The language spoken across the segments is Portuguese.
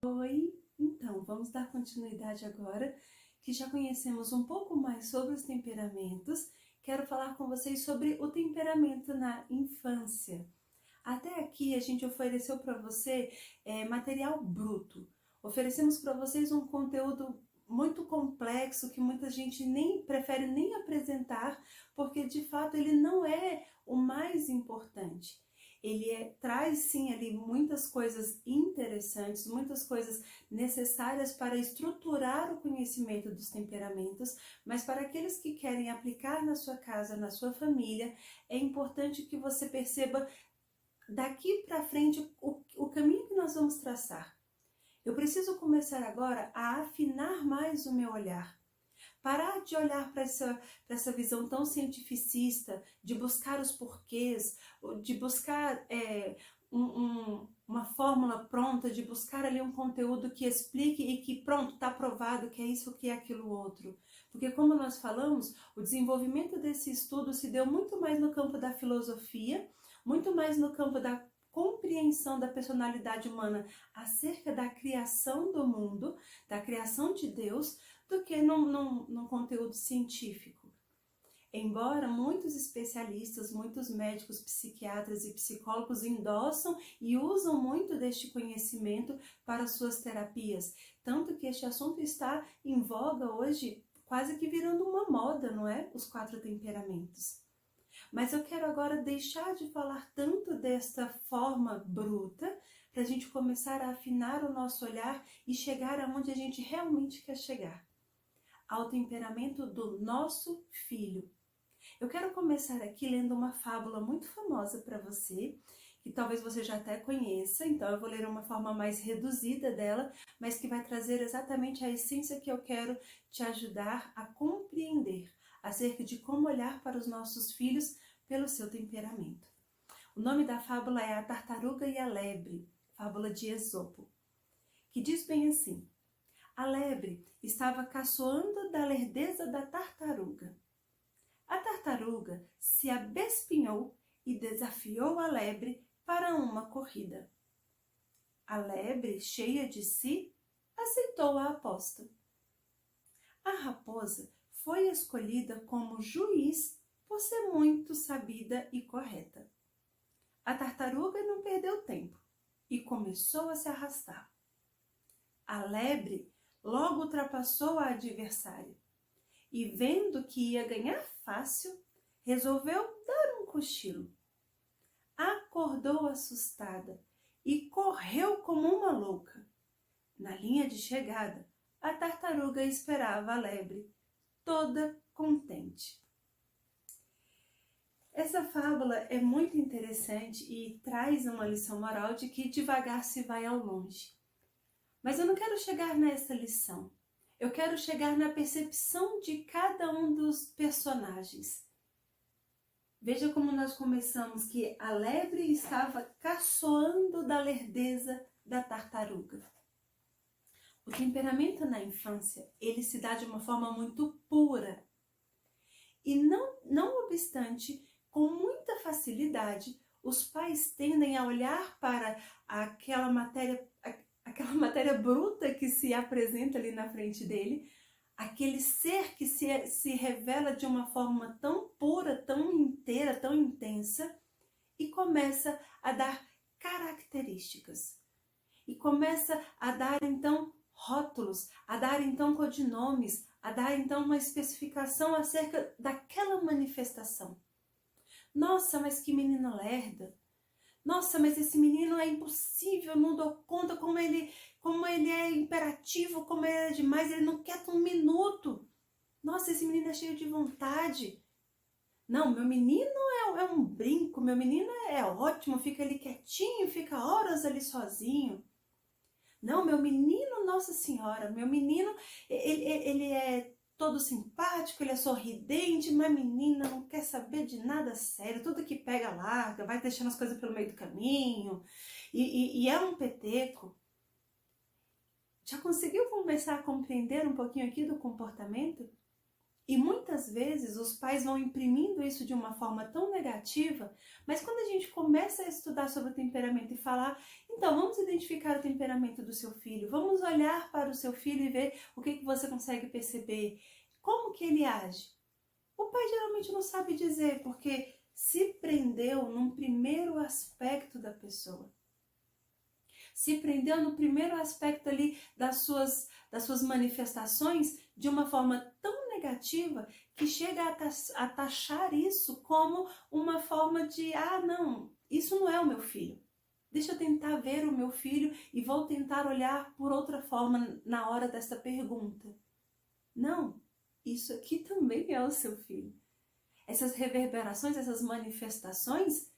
Oi, então vamos dar continuidade agora, que já conhecemos um pouco mais sobre os temperamentos. Quero falar com vocês sobre o temperamento na infância. Até aqui a gente ofereceu para você material bruto. Oferecemos para vocês um conteúdo muito complexo que muita gente nem prefere nem apresentar, porque de fato ele não é o mais importante. Traz sim ali muitas coisas interessantes, muitas coisas necessárias para estruturar o conhecimento dos temperamentos, mas para aqueles que querem aplicar na sua casa, na sua família, é importante que você perceba daqui para frente o caminho que nós vamos traçar. Eu preciso começar agora a afinar mais o meu olhar. Parar de olhar para essa visão tão cientificista, de buscar os porquês, de buscar uma fórmula pronta, de buscar ali um conteúdo que explique e que pronto, está provado que é isso, que é aquilo outro. Porque como nós falamos, o desenvolvimento desse estudo se deu muito mais no campo da filosofia, muito mais no campo da compreensão da personalidade humana acerca da criação do mundo, da criação de Deus, do que num conteúdo científico. Embora muitos especialistas, muitos médicos, psiquiatras e psicólogos endossam e usam muito deste conhecimento para suas terapias, tanto que este assunto está em voga hoje, quase que virando uma moda, não é? Os 4 temperamentos. Mas eu quero agora deixar de falar tanto desta forma bruta, para a gente começar a afinar o nosso olhar e chegar aonde a gente realmente quer chegar. Ao temperamento do nosso filho. Eu quero começar aqui lendo uma fábula muito famosa para você, que talvez você já até conheça, então eu vou ler uma forma mais reduzida dela, mas que vai trazer exatamente a essência que eu quero te ajudar a compreender acerca de como olhar para os nossos filhos pelo seu temperamento. O nome da fábula é A Tartaruga e a Lebre, fábula de Esopo, que diz bem assim: a lebre estava caçoando da lerdeza da tartaruga. A tartaruga se abespinhou e desafiou a lebre para uma corrida. A lebre, cheia de si, aceitou a aposta. A raposa foi escolhida como juiz por ser muito sabida e correta. A tartaruga não perdeu tempo e começou a se arrastar. A lebre logo ultrapassou a adversária e, vendo que ia ganhar fácil, resolveu dar um cochilo. Acordou assustada e correu como uma louca. Na linha de chegada, a tartaruga esperava a lebre, toda contente. Essa fábula é muito interessante e traz uma lição moral de que devagar se vai ao longe. Mas eu não quero chegar nessa lição. Eu quero chegar na percepção de cada um dos personagens. Veja como nós começamos que a lebre estava caçoando da lerdeza da tartaruga. O temperamento na infância, ele se dá de uma forma muito pura. E não obstante, com muita facilidade, os pais tendem a olhar para aquela matéria bruta que se apresenta ali na frente dele, aquele ser que se revela de uma forma tão pura, tão inteira, tão intensa, e começa a dar características. E começa a dar então rótulos, a dar então codinomes, a dar então uma especificação acerca daquela manifestação. Nossa, mas que menina lerda! Nossa, mas esse menino é impossível, não dou conta como ele é imperativo, como ele é demais, ele não quer um minuto. Nossa, esse menino é cheio de vontade. Não, meu menino é um brinco, meu menino é ótimo, fica ali quietinho, fica horas ali sozinho. Não, meu menino, Nossa Senhora, meu menino, ele é todo simpático, ele é sorridente, mas menina não quer saber de nada sério, tudo que pega larga, vai deixando as coisas pelo meio do caminho, e é um peteco. Já conseguiu começar a compreender um pouquinho aqui do comportamento? E muitas vezes os pais vão imprimindo isso de uma forma tão negativa, mas quando a gente começa a estudar sobre o temperamento e falar, Então, vamos identificar o temperamento do seu filho, vamos olhar para o seu filho e ver o que você consegue perceber, como que ele age. O pai geralmente não sabe dizer, porque se prendeu num primeiro aspecto da pessoa. Se prendeu no primeiro aspecto ali das suas manifestações de uma forma tão negativa que chega a taxar isso como uma forma de, não, isso não é o meu filho. Deixa eu tentar ver o meu filho e vou tentar olhar por outra forma na hora desta pergunta. Não, isso aqui também é o seu filho. Essas reverberações, essas manifestações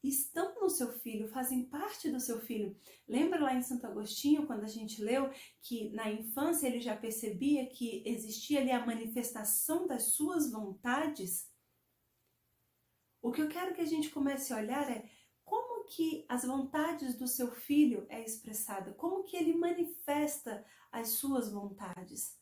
estão no seu filho, fazem parte do seu filho. Lembra lá em Santo Agostinho, quando a gente leu que na infância ele já percebia que existia ali a manifestação das suas vontades? O que eu quero que a gente comece a olhar é como que as vontades do seu filho é expressada, como que ele manifesta as suas vontades.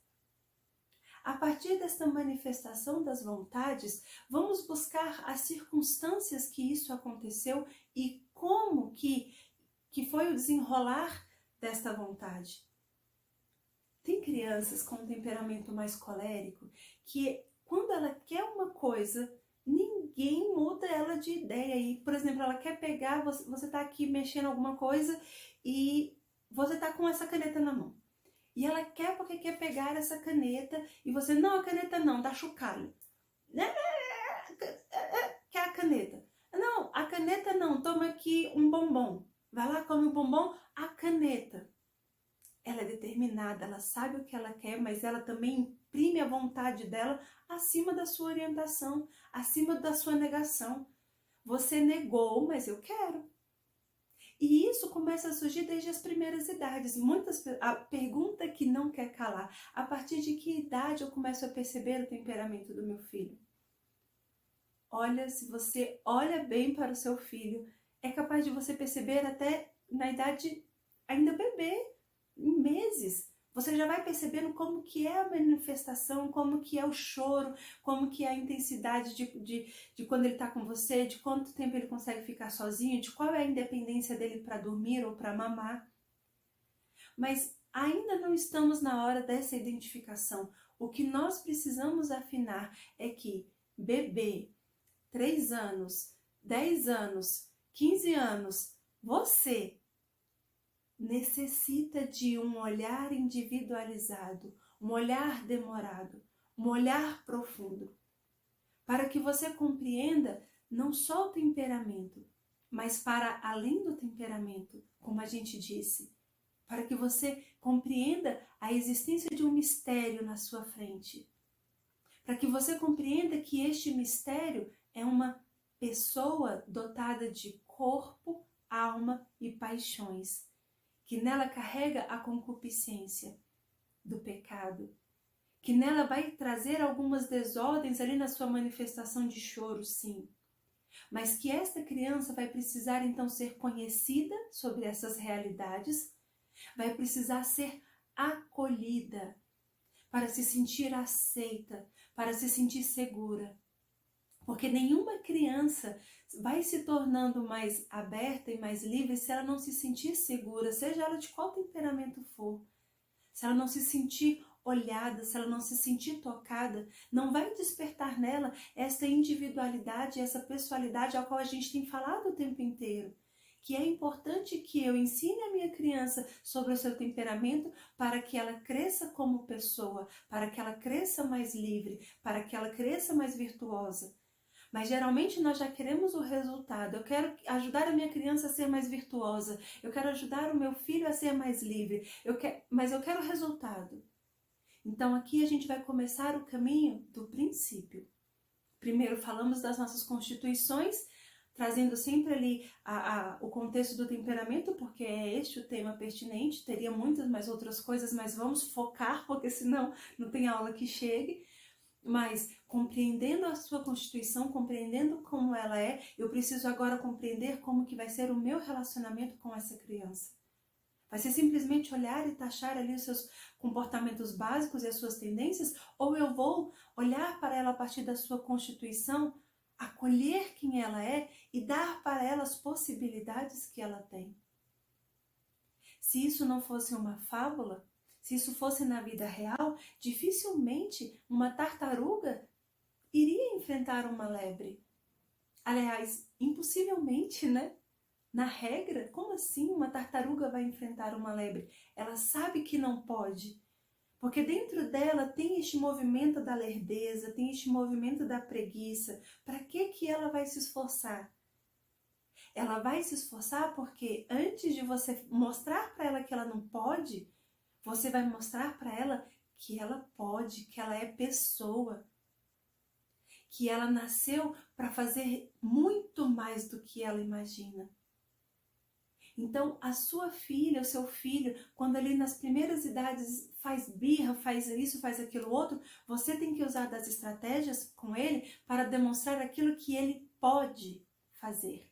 A partir desta manifestação das vontades, vamos buscar as circunstâncias que isso aconteceu e como que foi o desenrolar desta vontade. Tem crianças com um temperamento mais colérico que, quando ela quer uma coisa, ninguém muda ela de ideia. E, por exemplo, ela quer pegar, você está aqui mexendo alguma coisa e você está com essa caneta na mão. E ela quer porque quer pegar essa caneta e você, não, a caneta não, dá chocalho. Quer a caneta? Não, a caneta não, toma aqui um bombom. Vai lá, come o bombom, a caneta. Ela é determinada, ela sabe o que ela quer, mas ela também imprime a vontade dela acima da sua orientação, acima da sua negação. Você negou, mas eu quero. E isso começa a surgir desde as primeiras idades. A pergunta que não quer calar: a partir de que idade eu começo a perceber o temperamento do meu filho? Olha, se você olha bem para o seu filho, é capaz de você perceber até na idade ainda bebê, em meses. Você já vai percebendo como que é a manifestação, como que é o choro, como que é a intensidade de quando ele está com você, de quanto tempo ele consegue ficar sozinho, de qual é a independência dele para dormir ou para mamar. Mas ainda não estamos na hora dessa identificação. O que nós precisamos afinar é que bebê, 3 anos, 10 anos, 15 anos, você necessita de um olhar individualizado, um olhar demorado, um olhar profundo, para que você compreenda não só o temperamento, mas para além do temperamento, como a gente disse, para que você compreenda a existência de um mistério na sua frente, para que você compreenda que este mistério é uma pessoa dotada de corpo, alma e paixões, que nela carrega a concupiscência do pecado, que nela vai trazer algumas desordens ali na sua manifestação de choro, sim, mas que esta criança vai precisar então ser conhecida sobre essas realidades, vai precisar ser acolhida para se sentir aceita, para se sentir segura. Porque nenhuma criança vai se tornando mais aberta e mais livre se ela não se sentir segura, seja ela de qual temperamento for. Se ela não se sentir olhada, se ela não se sentir tocada, não vai despertar nela essa individualidade, essa pessoalidade ao qual a gente tem falado o tempo inteiro. Que é importante que eu ensine a minha criança sobre o seu temperamento para que ela cresça como pessoa, para que ela cresça mais livre, para que ela cresça mais virtuosa. Mas geralmente nós já queremos o resultado. Eu quero ajudar a minha criança a ser mais virtuosa. Eu quero ajudar o meu filho a ser mais livre. Mas eu quero o resultado. Então aqui a gente vai começar o caminho do princípio. Primeiro falamos das nossas constituições, trazendo sempre ali o contexto do temperamento, porque é este o tema pertinente. Teria muitas mais outras coisas, mas vamos focar, porque senão não tem aula que chegue. Mas compreendendo a sua constituição, compreendendo como ela é, eu preciso agora compreender como que vai ser o meu relacionamento com essa criança. Vai ser simplesmente olhar e taxar ali os seus comportamentos básicos e as suas tendências? Ou eu vou olhar para ela a partir da sua constituição, acolher quem ela é e dar para ela as possibilidades que ela tem? se isso não fosse uma fábula, se isso fosse na vida real, dificilmente uma tartaruga iria enfrentar uma lebre. Aliás, impossivelmente, né? Na regra, como assim uma tartaruga vai enfrentar uma lebre? Ela sabe que não pode, porque dentro dela tem este movimento da lerdeza, tem este movimento da preguiça. Para que ela vai se esforçar? Ela vai se esforçar porque antes de você mostrar para ela que ela não pode, você vai mostrar para ela que ela pode, que ela é pessoa, que ela nasceu para fazer muito mais do que ela imagina. Então, a sua filha, o seu filho, quando ali nas primeiras idades faz birra, faz isso, faz aquilo outro, você tem que usar das estratégias com ele para demonstrar aquilo que ele pode fazer.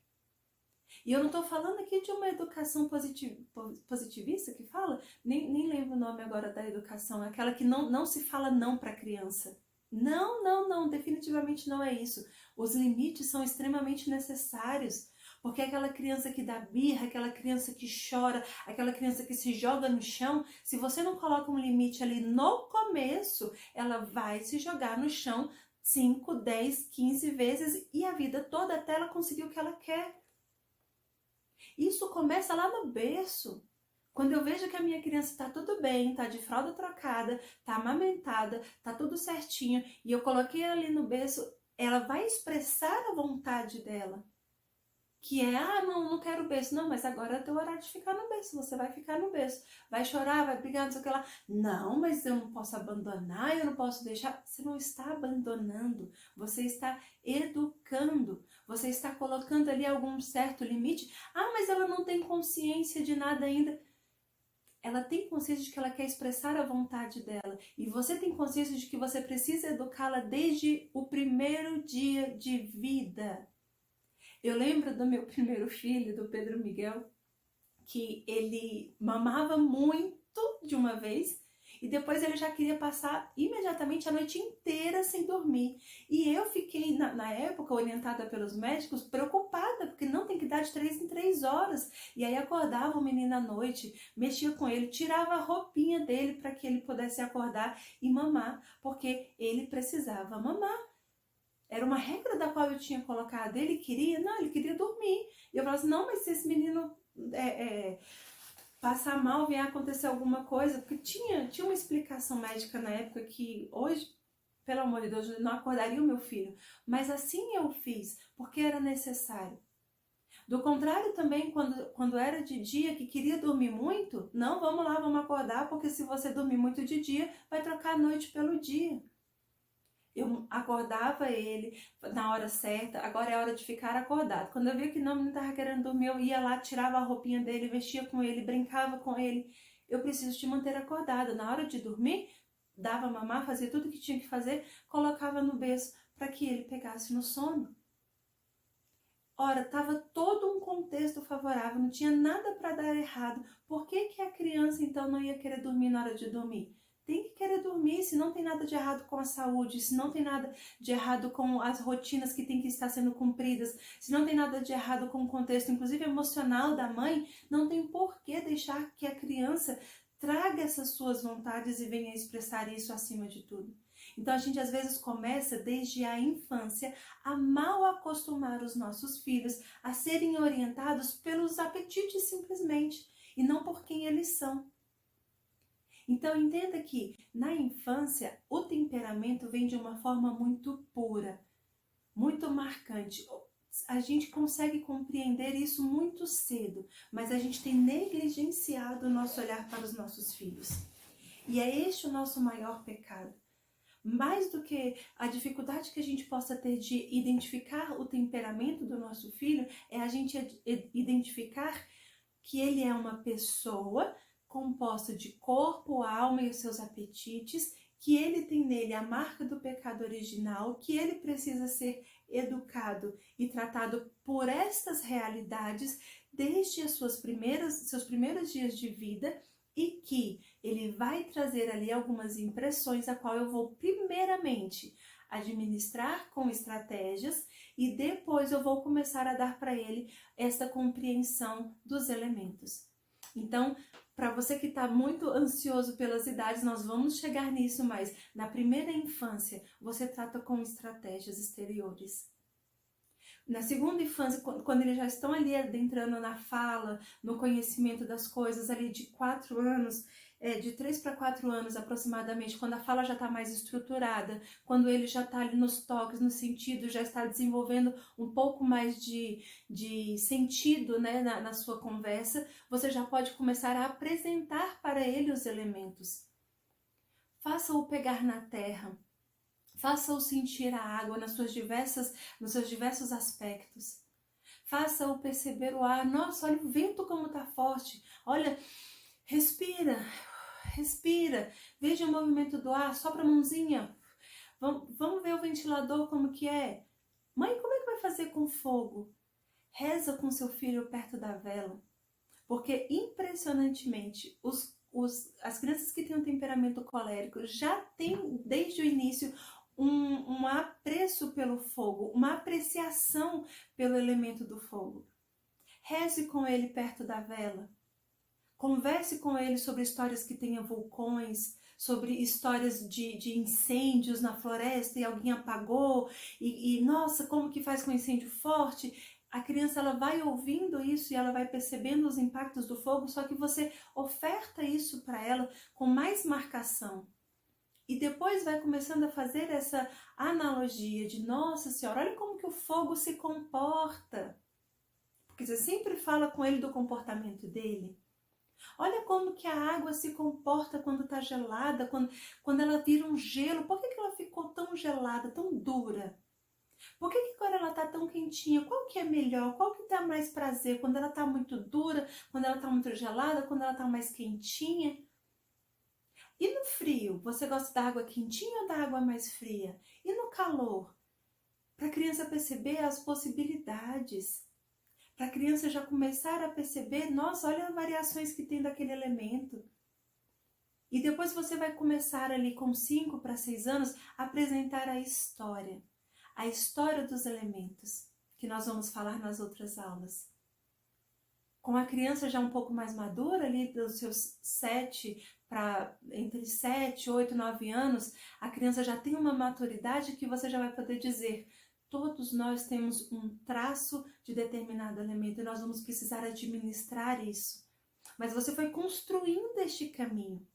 E eu não estou falando aqui de uma educação positivista que fala, nem lembro o nome agora da educação, aquela que não se fala não para a criança. Não, definitivamente não é isso. Os limites são extremamente necessários, porque aquela criança que dá birra, aquela criança que chora, aquela criança que se joga no chão, se você não coloca um limite ali no começo, ela vai se jogar no chão 5, 10, 15 vezes e a vida toda até ela conseguir o que ela quer. Isso começa lá no berço. Quando eu vejo que a minha criança está tudo bem, está de fralda trocada, está amamentada, está tudo certinho, e eu coloquei ela ali no berço, ela vai expressar a vontade dela. Que é, não quero berço. Não, mas agora é teu horário de ficar no berço, você vai ficar no berço. Vai chorar, vai brigar, não sei o que lá. Não, mas eu não posso abandonar, eu não posso deixar. Você não está abandonando, você está educando, você está colocando ali algum certo limite. Mas ela não tem consciência de nada ainda. Ela tem consciência de que ela quer expressar a vontade dela. E você tem consciência de que você precisa educá-la desde o primeiro dia de vida. Eu lembro do meu primeiro filho, do Pedro Miguel, que ele mamava muito de uma vez e depois ele já queria passar imediatamente a noite inteira sem dormir. E eu fiquei, na época, orientada pelos médicos, preocupada, porque não tem que dar de 3 em 3 horas. E aí acordava o menino à noite, mexia com ele, tirava a roupinha dele para que ele pudesse acordar e mamar, porque ele precisava mamar. Era uma regra da qual eu tinha colocado. Ele queria dormir. E eu falava assim, não, mas se esse menino passar mal, vier acontecer alguma coisa, porque tinha uma explicação médica na época que hoje, pelo amor de Deus, eu não acordaria o meu filho. Mas assim eu fiz, porque era necessário. Do contrário também, quando era de dia, que queria dormir muito, não, vamos lá, vamos acordar, porque se você dormir muito de dia, vai trocar a noite pelo dia. Eu acordava ele na hora certa, agora é hora de ficar acordado. Quando eu via que não, o menino estava querendo dormir, eu ia lá, tirava a roupinha dele, vestia com ele, brincava com ele. Eu preciso te manter acordado. Na hora de dormir, dava mamar, fazia tudo o que tinha que fazer, colocava no berço para que ele pegasse no sono. Ora, estava todo um contexto favorável, não tinha nada para dar errado. Por que a criança então não ia querer dormir na hora de dormir? Tem que querer dormir, se não tem nada de errado com a saúde, se não tem nada de errado com as rotinas que tem que estar sendo cumpridas, se não tem nada de errado com o contexto, inclusive emocional da mãe, não tem por que deixar que a criança traga essas suas vontades e venha expressar isso acima de tudo. Então a gente às vezes começa desde a infância a mal acostumar os nossos filhos a serem orientados pelos apetites simplesmente e não por quem eles são. Então entenda que na infância o temperamento vem de uma forma muito pura, muito marcante. A gente consegue compreender isso muito cedo, mas a gente tem negligenciado o nosso olhar para os nossos filhos. E é este o nosso maior pecado. Mais do que a dificuldade que a gente possa ter de identificar o temperamento do nosso filho, é a gente identificar que ele é uma pessoa composta de corpo, alma e os seus apetites, que ele tem nele a marca do pecado original, que ele precisa ser educado e tratado por estas realidades desde seus primeiros dias de vida, e que ele vai trazer ali algumas impressões, a qual eu vou primeiramente administrar com estratégias e depois eu vou começar a dar para ele essa compreensão dos elementos. Então, Para você que está muito ansioso pelas idades, nós vamos chegar nisso, mas na primeira infância, você trata com estratégias exteriores. Na segunda infância, quando eles já estão ali adentrando na fala, no conhecimento das coisas, ali de 4 anos, de 3 para 4 anos aproximadamente, quando a fala já está mais estruturada, quando ele já está ali nos toques, no sentido, já está desenvolvendo um pouco mais de sentido, né, na sua conversa, você já pode começar a apresentar para ele os elementos. Faça-o pegar na terra. Faça-o sentir a água nos seus diversos aspectos. Faça-o perceber o ar. Nossa, olha o vento como está forte. Olha, respira, respira. Veja o movimento do ar, sopra a mãozinha. Vamos ver o ventilador como que é. Mãe, como é que vai fazer com fogo? Reza com seu filho perto da vela. Porque, impressionantemente, as crianças que têm um temperamento colérico já têm, desde o início, um apreço pelo fogo, uma apreciação pelo elemento do fogo. Reze com ele perto da vela. Converse com ele sobre histórias que tenham vulcões, sobre histórias de incêndios na floresta e alguém apagou. E nossa, como que faz com incêndio forte? A criança ela vai ouvindo isso e ela vai percebendo os impactos do fogo, só que você oferta isso para ela com mais marcação. E depois vai começando a fazer essa analogia de, nossa senhora, olha como que o fogo se comporta. Porque você sempre fala com ele do comportamento dele. Olha como que a água se comporta quando está gelada, quando ela vira um gelo. Por que ela ficou tão gelada, tão dura? Por que agora ela está tão quentinha? Qual que é melhor? Qual que dá mais prazer? Quando ela está muito dura? Quando ela está muito gelada? Quando ela está mais quentinha? E no frio, você gosta da água quentinha ou da água mais fria? E no calor? Para a criança perceber as possibilidades. Para a criança já começar a perceber, nossa, olha as variações que tem daquele elemento. E depois você vai começar ali com 5 para 6 anos a apresentar a história dos elementos, que nós vamos falar nas outras aulas. Com a criança já um pouco mais madura, ali dos seus entre 7, 8, 9 anos, a criança já tem uma maturidade que você já vai poder dizer, todos nós temos um traço de determinado elemento e nós vamos precisar administrar isso. Mas você foi construindo este caminho.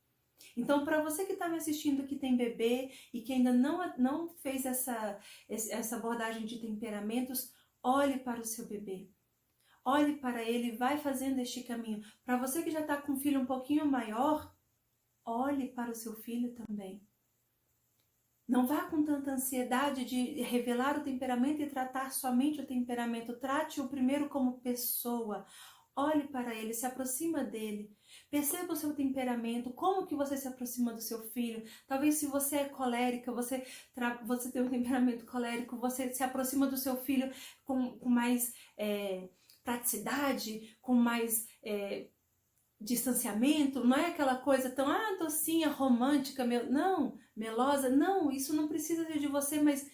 Então, para você que está me assistindo, que tem bebê e que ainda não fez essa abordagem de temperamentos, olhe para o seu bebê. Olhe para ele e vai fazendo este caminho. Para você que já está com um filho um pouquinho maior, olhe para o seu filho também. Não vá com tanta ansiedade de revelar o temperamento e tratar somente o temperamento. Trate-o primeiro como pessoa. Olhe para ele, se aproxima dele. Perceba o seu temperamento, como que você se aproxima do seu filho. Talvez se você é colérica, você tem um temperamento colérico, você se aproxima do seu filho com mais praticidade, com mais distanciamento, não é aquela coisa tão, docinha, romântica, não, melosa, não, isso não precisa ser de você, mas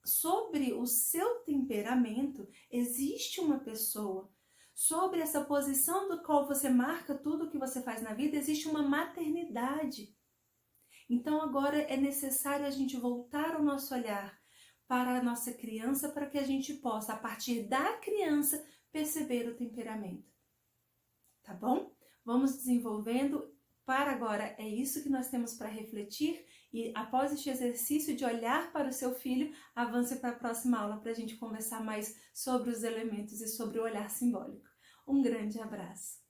sobre o seu temperamento existe uma pessoa, sobre essa posição do qual você marca tudo o que você faz na vida, existe uma maternidade. Então agora é necessário a gente voltar o nosso olhar para a nossa criança, para que a gente possa, a partir da criança, perceber o temperamento. Tá bom? Vamos desenvolvendo. Para agora, é isso que nós temos para refletir e após este exercício de olhar para o seu filho, avance para a próxima aula para a gente conversar mais sobre os elementos e sobre o olhar simbólico. Um grande abraço!